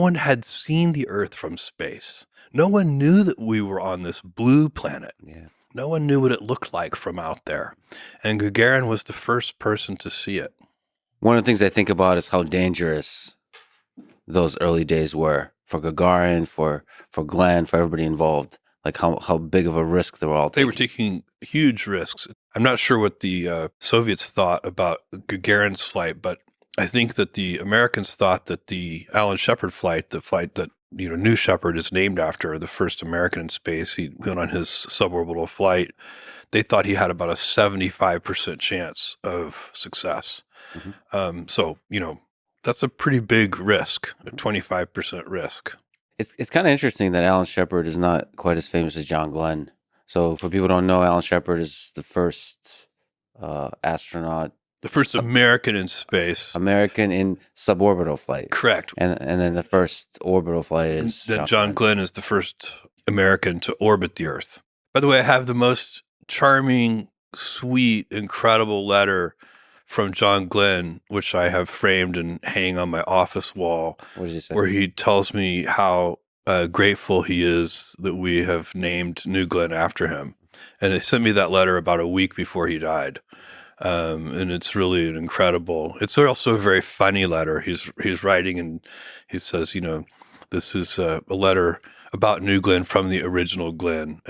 No one had seen the Earth from space. No one knew that we were on this blue planet. Yeah. No one knew what it looked like from out there. And Gagarin was the first person to see it. One of the things I think about is how dangerous those early days were for Gagarin, for Glenn, for everybody involved. Like how big of a risk they were all They taking. were taking huge risks. I'm not sure what the Soviets thought about Gagarin's flight, but I think that the Americans thought that the Alan Shepard flight, the flight that New Shepard is named after, the first American in space, he went on his suborbital flight. They thought he had about a 75% chance of success. So, that's a pretty big risk, a 25% risk. It's kind of interesting that Alan Shepard is not quite as famous as John Glenn. So for people who don't know, Alan Shepard is the first astronaut, The first American in space. American in suborbital flight. Correct. And then the first orbital flight is Then John Glenn is the first American to orbit the Earth. By the way, I have the most charming, sweet, incredible letter from John Glenn, which I have framed and hang on my office wall, What did he say? where he tells me how grateful he is that we have named New Glenn after him. And he sent me that letter about a week before he died. And it's really an incredible, it's also a very funny letter. He's writing and he says, this is a letter about New Glenn from the original Glenn.